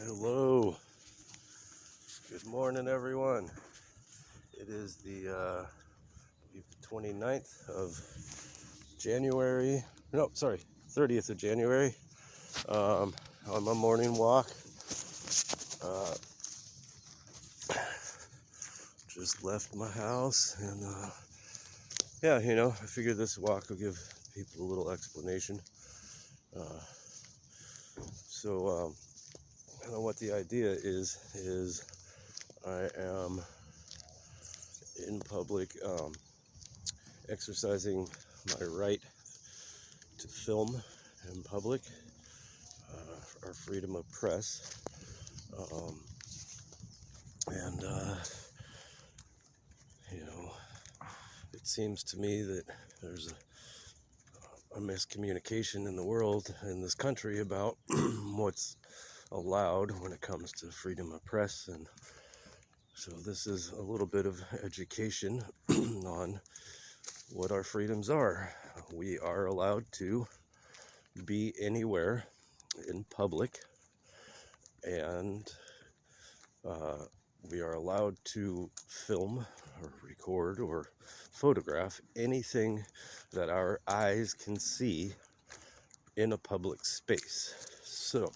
Hello. Good morning, everyone. It is the 29th of January. No, sorry, 30th of January. On my morning walk. Uh, just left my house and I figured this walk will give people a little explanation. Uh, so kind of what the idea is I am in public exercising my right to film in public, our freedom of press, and it seems to me that there's a miscommunication in the world, in this country, about what's allowed when it comes to freedom of press. And so this is a little bit of education on what our freedoms are. We are allowed to be anywhere in public, and we are allowed to film or record or photograph anything that our eyes can see in a public space. So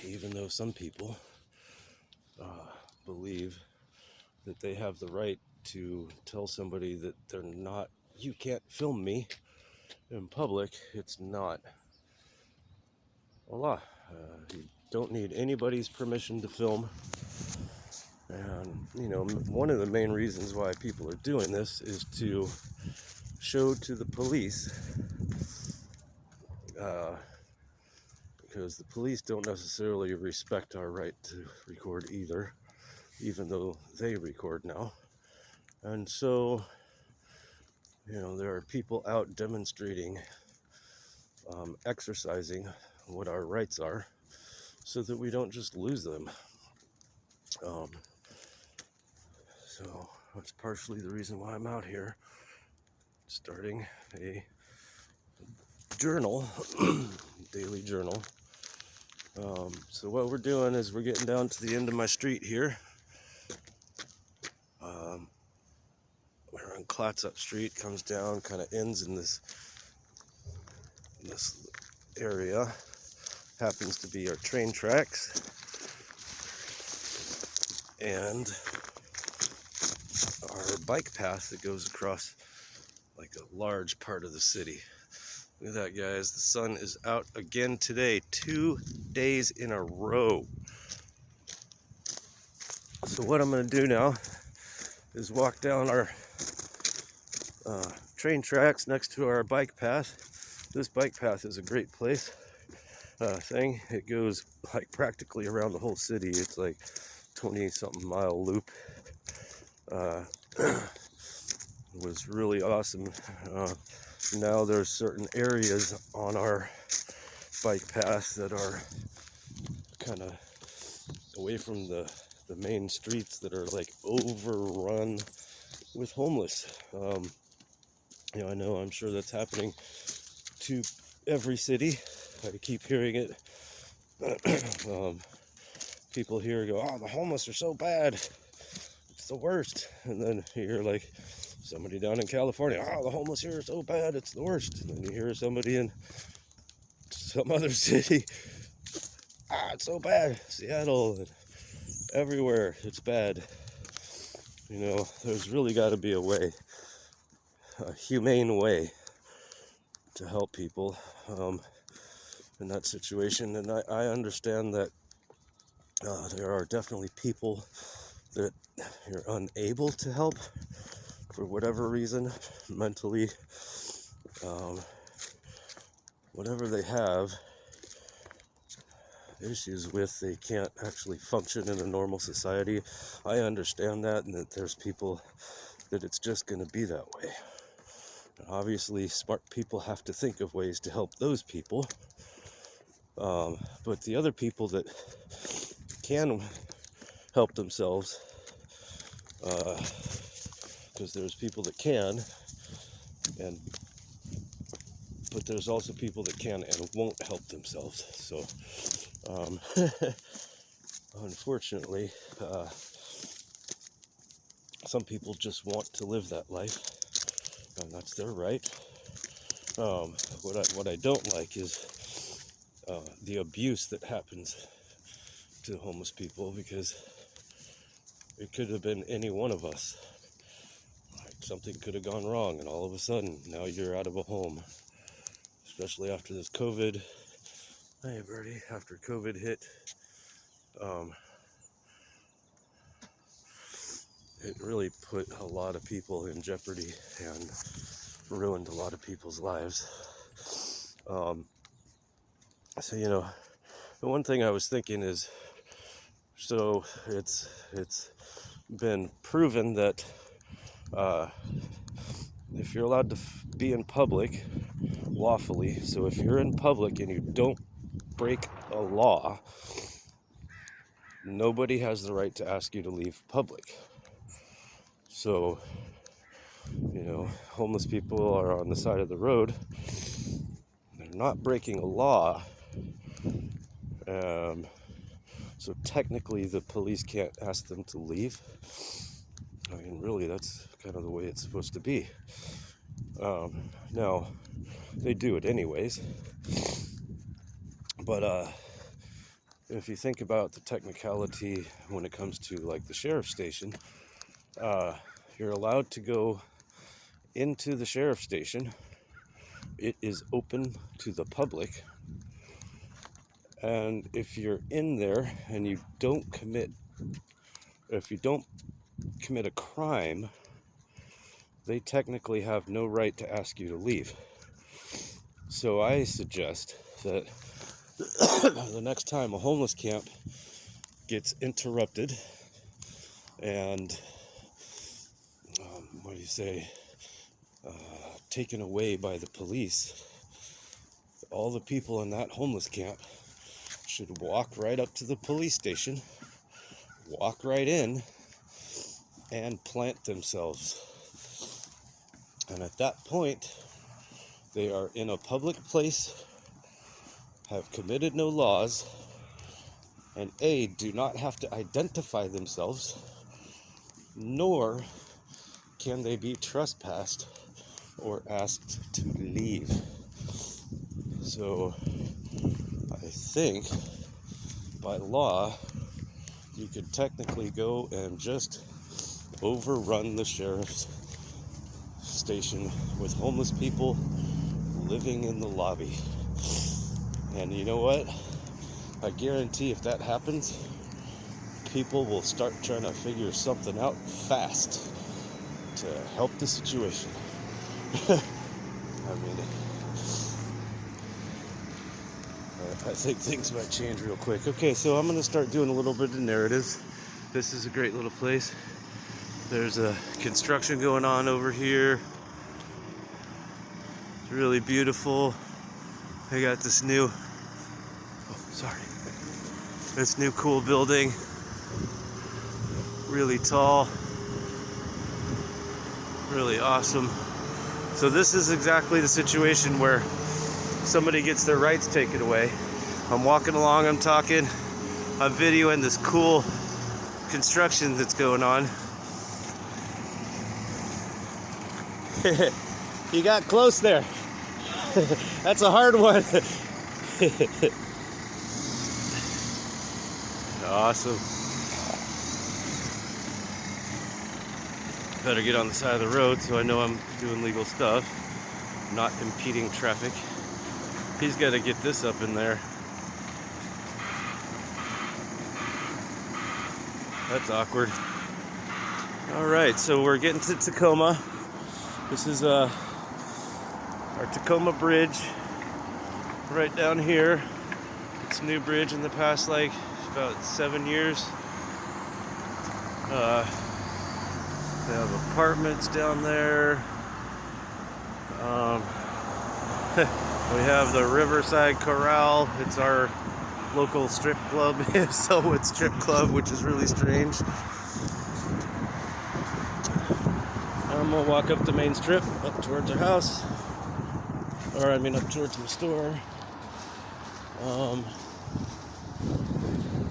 even though some people believe that they have the right to tell somebody that you can't film me in public, it's not a law. You don't need anybody's permission to film. And, one of the main reasons why people are doing this is to show to the police, because the police don't necessarily respect our right to record either, even though they record now. And so, there are people out demonstrating, exercising what our rights are, so that we don't just lose them. So that's partially the reason why I'm out here, starting a journal, daily journal. So what we're doing is we're getting down to the end of my street here. We're on Clatsop Street, comes down, kind of ends in this area. Happens to be our train tracks, and our bike path that goes across like a large part of the city. Look at that, guys. The sun is out again today, 2 days in a row. So what I'm going to do now is walk down our train tracks next to our bike path. This bike path is a great place thing. It goes like practically around the whole city. It's like 20-something mile loop. It was really awesome. Now there's certain areas on our bike path that are kind of away from the main streets that are like overrun with homeless. I'm sure that's happening to every city. I keep hearing it. People here go, "Oh, the homeless are so bad. It's the worst." And then you hear like somebody down in California, "Oh, the homeless here are so bad. It's the worst." And then you hear somebody in some other city, "It's so bad. Seattle, and everywhere, it's bad." There's really got to be a way, a humane way to help people in that situation. And I understand that there are definitely people that you're unable to help for whatever reason, mentally, whatever they have issues with, they can't actually function in a normal society. I understand that, and that there's people that it's just going to be that way. And obviously, smart people have to think of ways to help those people. But the other people that can help themselves, because there's people that can, but there's also people that can and won't help themselves. So Um, unfortunately, some people just want to live that life, and that's their right. What I don't like is the abuse that happens to homeless people, because it could have been any one of us. Like, something could have gone wrong, and all of a sudden, now you're out of a home. Especially after this COVID. Hey, Birdie. After COVID hit, it really put a lot of people in jeopardy and ruined a lot of people's lives. So, you know, the one thing I was thinking is, so it's been proven that if you're allowed to be in public lawfully, so if you're in public and you don't break a law, nobody has the right to ask you to leave public. So, you know, homeless people are on the side of the road. They're not breaking a law. So technically the police can't ask them to leave. I mean, really, that's kind of the way it's supposed to be. Now, they do it anyways. But if you think about the technicality when it comes to like the sheriff's station, you're allowed to go into the sheriff's station. It is open to the public. And if you're in there and you don't commit a crime, they technically have no right to ask you to leave. So I suggest that the next time a homeless camp gets interrupted and taken away by the police, all the people in that homeless camp should walk right up to the police station, walk right in, and plant themselves. And at that point, they are in a public place, have committed no laws, and do not have to identify themselves, nor can they be trespassed or asked to leave. So I think by law, you could technically go and just overrun the sheriff's station with homeless people living in the lobby. And you know what? I guarantee if that happens, people will start trying to figure something out fast to help the situation. I mean, I think things might change real quick. Okay, so I'm going to start doing a little bit of narratives. This is a great little place. There's a construction going on over here. It's really beautiful. I got this new, this new cool building. Really tall. Really awesome. So this is exactly the situation where somebody gets their rights taken away. I'm walking along, I'm talking, I'm videoing this cool construction that's going on. You got close there. That's a hard one. Awesome. Better get on the side of the road so I know I'm doing legal stuff, not impeding traffic. He's got to get this up in there. That's awkward. All right, so we're getting to Tacoma. This is our Tacoma Bridge right down here. It's a new bridge in the past like about 7 years. They have apartments down there. We have the Riverside Corral. It's our local strip club, Selwood Strip Club, which is really strange. I'm gonna walk up the main strip, up towards our house. Up towards my store.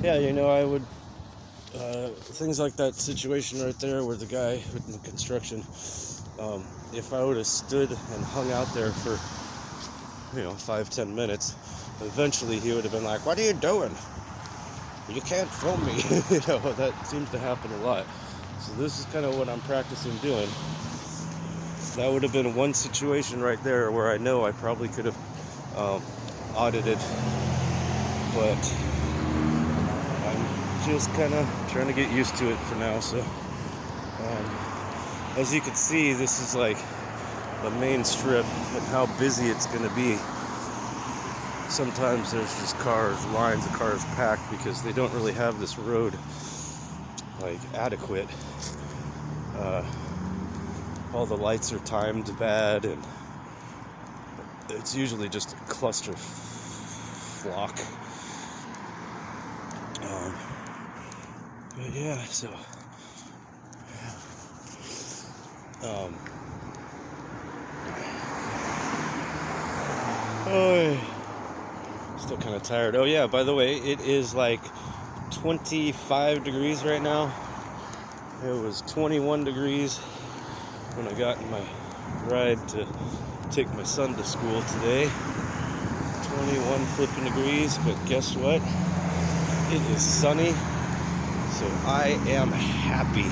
yeah, you know, I would, things like that situation right there where the guy with the construction, if I would have stood and hung out there for, 5-10 minutes, eventually he would have been like, "What are you doing? You can't film me." That seems to happen a lot. So this is kind of what I'm practicing doing. That would have been one situation right there where I know I probably could have audited, but I'm just kind of trying to get used to it for now. So as you can see, this is like the main strip and how busy it's going to be. Sometimes there's just lines of cars packed because they don't really have this road like adequate. All the lights are timed bad, and it's usually just a cluster flock. But yeah, so still kind of tired. Oh yeah, by the way, it is like 25 degrees right now. It was 21 degrees when I got in my ride to take my son to school today. 21 flipping degrees, but guess what? It is sunny, so I am happy.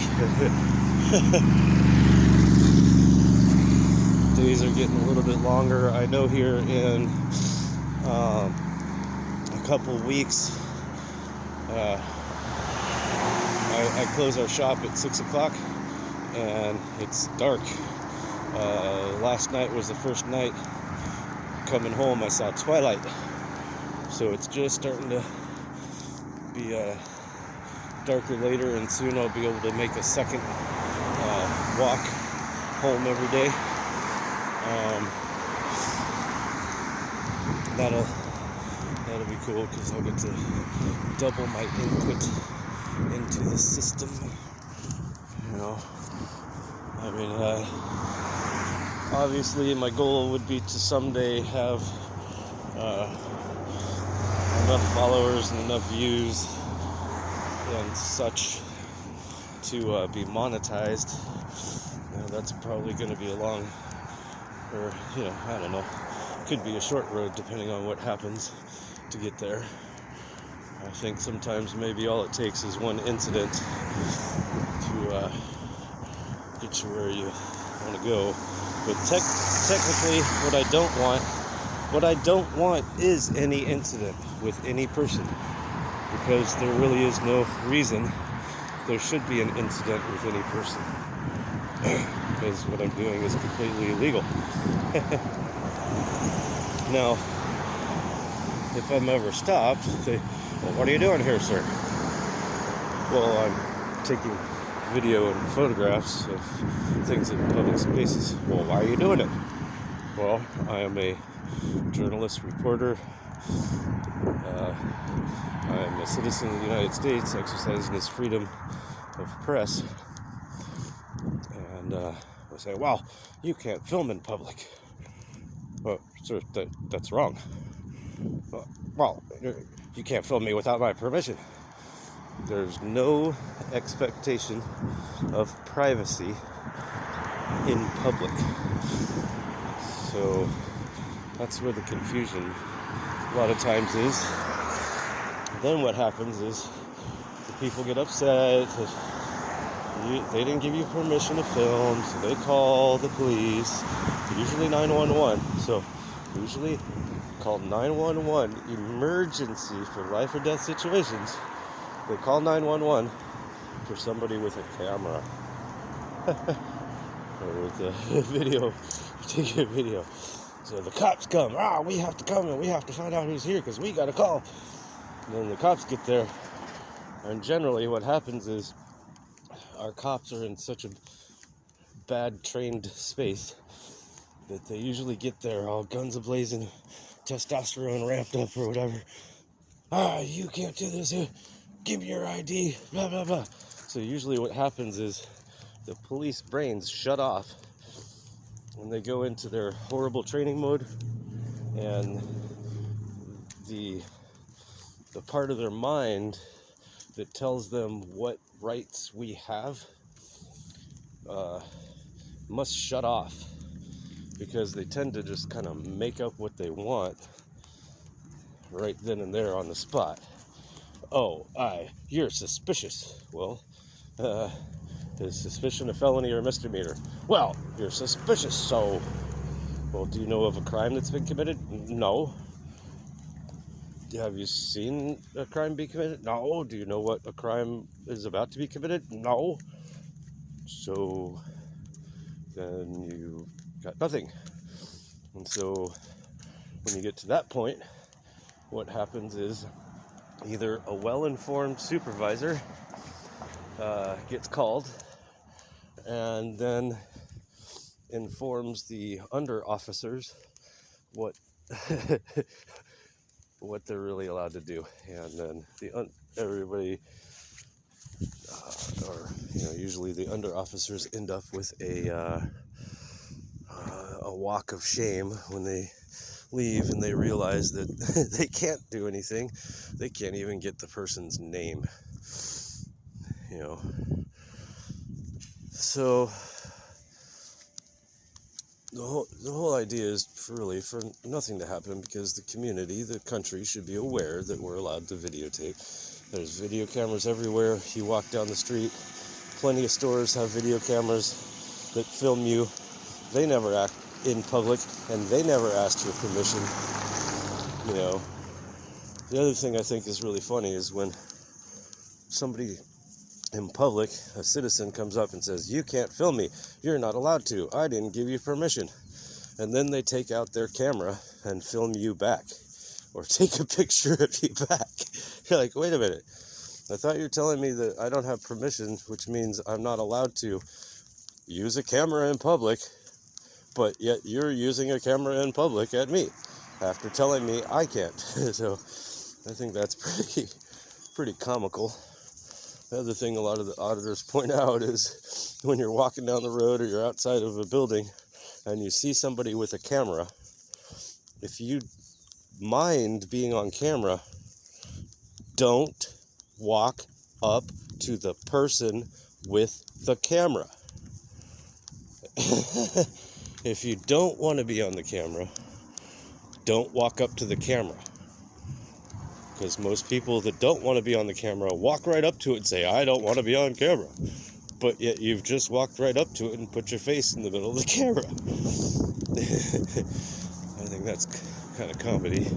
Days are getting a little bit longer. I know here in a couple weeks, I close our shop at 6 o'clock and it's dark. Last night was the first night coming home I saw twilight, so it's just starting to be darker later, and soon I'll be able to make a second walk home every day. That'll be cool because I'll get to double my input into the system. I mean, obviously my goal would be to someday have enough followers and enough views and such to be monetized. That's probably going to be a long, or I don't know, could be a short road depending on what happens to get there. I think sometimes maybe all it takes is one incident to get you where you want to go. But technically, what I don't want is any incident with any person, because there really is no reason there should be an incident with any person, because what I'm doing is completely illegal. Now, if I'm ever stopped, say, "Well, what are you doing here, sir?" Well, I'm taking video and photographs of things in public spaces. Well, why are you doing it? Well, I am a journalist, reporter. I am a citizen of the United States, exercising this freedom of press. And I say, "Well, you can't film in public." Well, sir, that's wrong. Well, you can't film me without my permission. There's no expectation of privacy in public. So that's where the confusion a lot of times is. Then what happens is the people get upset that they didn't give you permission to film, so they call the police, usually 911. So usually call 911 emergency for life or death situations. They call 911 for somebody with a camera or with a video, take a video. So the cops come. We have to come and we have to find out who's here because we got a call. And then the cops get there, and generally what happens is our cops are in such a bad trained space that they usually get there all guns a-blazing, testosterone ramped up or whatever. You can't do this here. Give me your ID, blah, blah, blah. So usually what happens is the police brains shut off when they go into their horrible training mode, and the part of their mind that tells them what rights we have must shut off, because they tend to just kind of make up what they want right then and there on the spot. Oh, you're suspicious. Well, is suspicion a felony or a misdemeanor? Well, you're suspicious, so... Well, do you know of a crime that's been committed? No. Have you seen a crime be committed? No. Do you know what a crime is about to be committed? No. So then you've got nothing. And so when you get to that point, what happens is either a well-informed supervisor gets called and then informs the under officers what what they're really allowed to do, and then everybody or usually the under officers end up with a walk of shame when they leave and they realize that they can't do anything. They can't even get the person's name, So the whole idea is really for nothing to happen, because the community, the country, should be aware that we're allowed to videotape. There's video cameras everywhere. You walk down the street, plenty of stores have video cameras that film you. They never act in public, and they never asked your permission. The other thing I think is really funny is when somebody in public, a citizen, comes up and says, "You can't film me. You're not allowed to. I didn't give you permission." And then they take out their camera and film you back, or take a picture of you back. You're like, wait a minute. I thought you were telling me that I don't have permission, which means I'm not allowed to use a camera in public, but yet you're using a camera in public at me after telling me I can't. So I think that's pretty comical. The other thing a lot of the auditors point out is when you're walking down the road or you're outside of a building and you see somebody with a camera, if you mind being on camera, don't walk up to the person with the camera. If you don't want to be on the camera, don't walk up to the camera. Because most people that don't want to be on the camera walk right up to it and say, "I don't want to be on camera." But yet you've just walked right up to it and put your face in the middle of the camera. I think that's kind of comedy.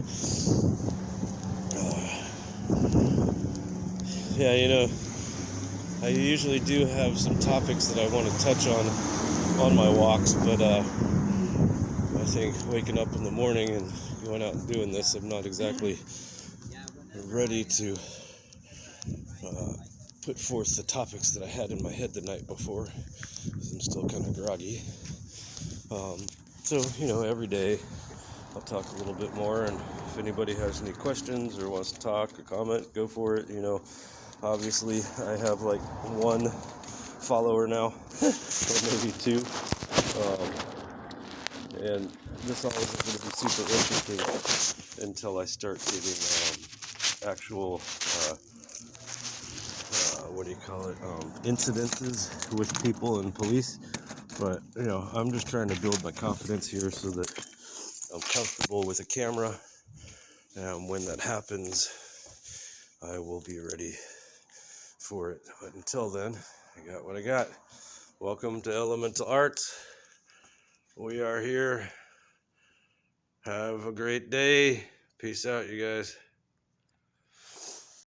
I usually do have some topics that I want to touch on my walks, but I think waking up in the morning and going out and doing this, I'm not exactly ready to put forth the topics that I had in my head the night before, because I'm still kind of groggy. So every day I'll talk a little bit more, and if anybody has any questions or wants to talk or comment, go for it. Obviously I have like one follower now, or maybe two, and this all isn't going to be super interesting until I start getting actual incidences with people and police. But I'm just trying to build my confidence here so that I'm comfortable with a camera, and when that happens I will be ready for it. But until then, I got what I got. Welcome to Elemental Arts. We are here. Have a great day. Peace out, you guys.